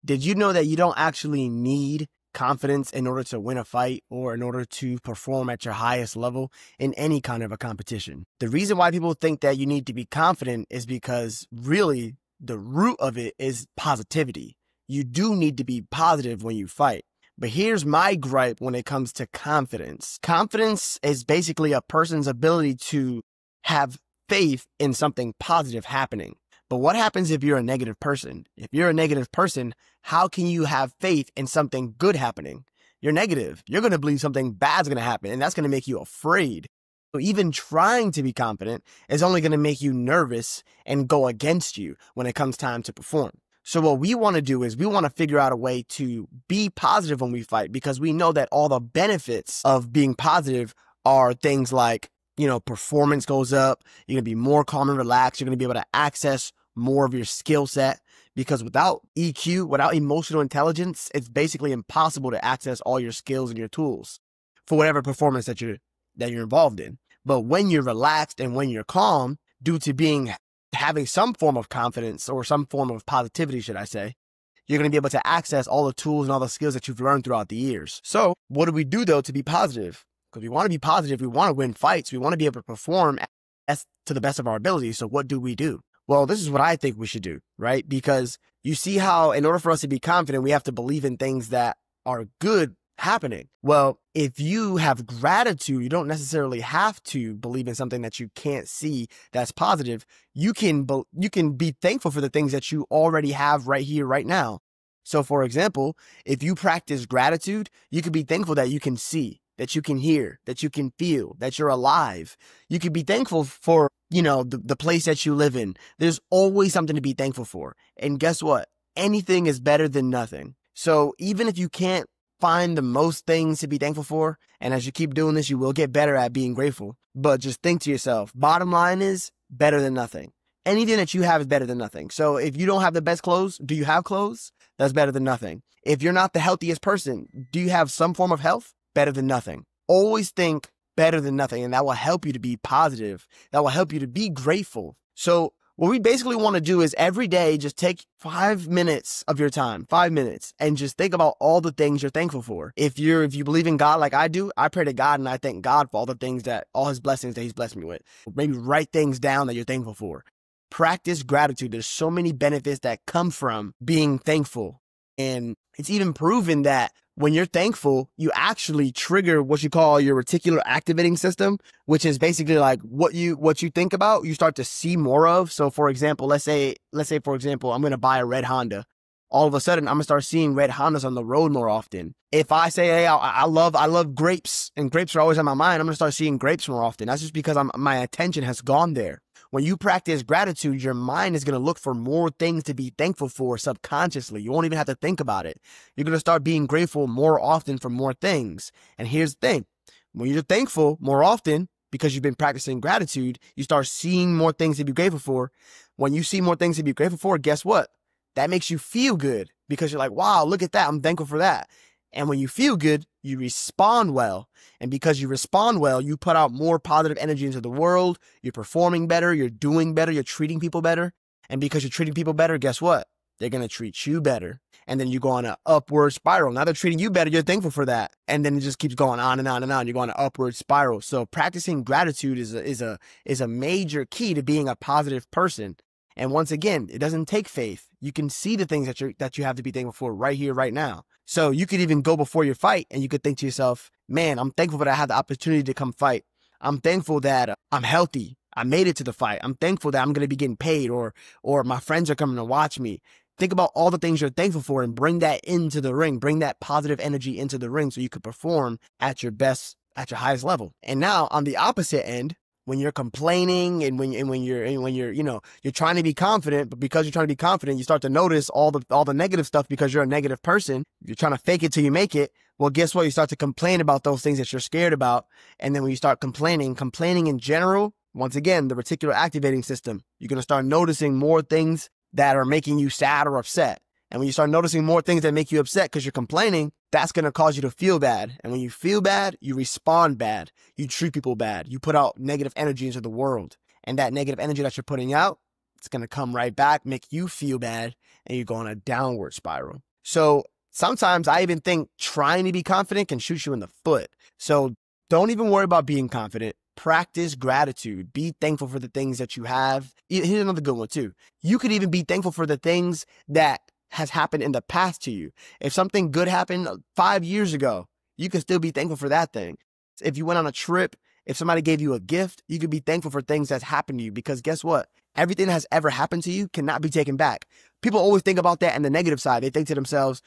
Did you know that you don't actually need confidence in order to win a fight or in order to perform at your highest level in any kind of a competition? The reason why people think that you need to be confident is because really the root of it is positivity. You do need to be positive when you fight. But here's my gripe when it comes to confidence. Confidence is basically a person's ability to have faith in something positive happening. But what happens if you're a negative person? If you're a negative person, how can you have faith in something good happening? You're negative. You're going to believe something bad's going to happen, and that's going to make you afraid. So even trying to be confident is only going to make you nervous and go against you when it comes time to perform. So what we want to do is we want to figure out a way to be positive when we fight, because we know that all the benefits of being positive are things like, performance goes up. You're going to be more calm and relaxed. You're going to be able to access more of your skill set, because without EQ, without emotional intelligence, it's basically impossible to access all your skills and your tools for whatever performance that you're involved in. But when you're relaxed and when you're calm, due to having some form of confidence or some form of positivity, should I say, you're going to be able to access all the tools and all the skills that you've learned throughout the years. So what do we do though to be positive? Because we want to be positive, we want to win fights, we want to be able to perform to the best of our ability. So what do we do? Well, this is what I think we should do, right? Because you see how in order for us to be confident, we have to believe in things that are good happening. Well, if you have gratitude, you don't necessarily have to believe in something that you can't see that's positive. You can be thankful for the things that you already have right here, right now. So for example, if you practice gratitude, you can be thankful that you can see, that you can hear, that you can feel, that you're alive. You can be thankful for, the place that you live in. There's always something to be thankful for. And guess what? Anything is better than nothing. So even if you can't find the most things to be thankful for, and as you keep doing this, you will get better at being grateful. But just think to yourself, bottom line is better than nothing. Anything that you have is better than nothing. So if you don't have the best clothes, do you have clothes? That's better than nothing. If you're not the healthiest person, do you have some form of health? Better than nothing. Always think better than nothing, and that will help you to be positive. That will help you to be grateful. So what we basically want to do is every day just take 5 minutes of your time, 5 minutes, and just think about all the things you're thankful for. If you believe in God like I do, I pray to God and I thank God for all his blessings that he's blessed me with. Maybe write things down that you're thankful for. Practice gratitude. There's so many benefits that come from being thankful. And it's even proven that when you're thankful, you actually trigger what you call your reticular activating system, which is basically like what you think about, you start to see more of. So for example, let's say for example, I'm going to buy a red Honda. All of a sudden, I'm going to start seeing red Hondas on the road more often. If I say, hey, I love grapes, and grapes are always on my mind, I'm going to start seeing grapes more often. That's just because my attention has gone there. When you practice gratitude, your mind is going to look for more things to be thankful for subconsciously. You won't even have to think about it. You're going to start being grateful more often for more things. And here's the thing. When you're thankful more often, because you've been practicing gratitude, you start seeing more things to be grateful for. When you see more things to be grateful for, guess what? That makes you feel good because you're like, wow, look at that. I'm thankful for that. And when you feel good, you respond well. And because you respond well, you put out more positive energy into the world. You're performing better. You're doing better. You're treating people better. And because you're treating people better, guess what? They're going to treat you better. And then you go on an upward spiral. Now they're treating you better. You're thankful for that. And then it just keeps going on and on and on. You're going on an upward spiral. So practicing gratitude is a major key to being a positive person. And once again, it doesn't take faith. You can see the things that you have to be thankful for right here, right now. So you could even go before your fight and you could think to yourself, man, I'm thankful that I had the opportunity to come fight. I'm thankful that I'm healthy. I made it to the fight. I'm thankful that I'm going to be getting paid or my friends are coming to watch me. Think about all the things you're thankful for and bring that into the ring. Bring that positive energy into the ring so you could perform at your best, at your highest level. And now on the opposite end, when you're complaining and when you're trying to be confident, but because you're trying to be confident, you start to notice all the negative stuff because you're a negative person. You're trying to fake it till you make it. Well, guess what? You start to complain about those things that you're scared about. And then when you start complaining in general, once again, the reticular activating system, you're going to start noticing more things that are making you sad or upset. And when you start noticing more things that make you upset because you're complaining, that's going to cause you to feel bad. And when you feel bad, you respond bad. You treat people bad. You put out negative energy into the world. And that negative energy that you're putting out, it's going to come right back, make you feel bad, and you go on a downward spiral. So sometimes I even think trying to be confident can shoot you in the foot. So don't even worry about being confident. Practice gratitude. Be thankful for the things that you have. Here's another good one too. You could even be thankful for the things that has happened in the past to you. If something good happened 5 years ago, you can still be thankful for that thing. If you went on a trip, if somebody gave you a gift, you could be thankful for things that's happened to you, because guess what? Everything that has ever happened to you cannot be taken back. People always think about that in the negative side. They think to themselves,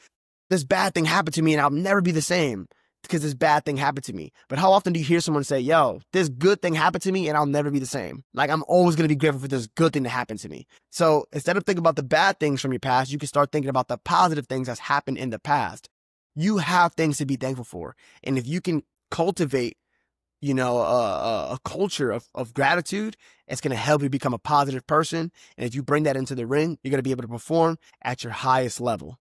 this bad thing happened to me and I'll never be the same because this bad thing happened to me. But how often do you hear someone say, yo, this good thing happened to me and I'll never be the same? Like, I'm always going to be grateful for this good thing that happened to me. So instead of thinking about the bad things from your past, you can start thinking about the positive things that's happened in the past. You have things to be thankful for. And if you can cultivate, a culture of gratitude, it's going to help you become a positive person. And if you bring that into the ring, you're going to be able to perform at your highest level.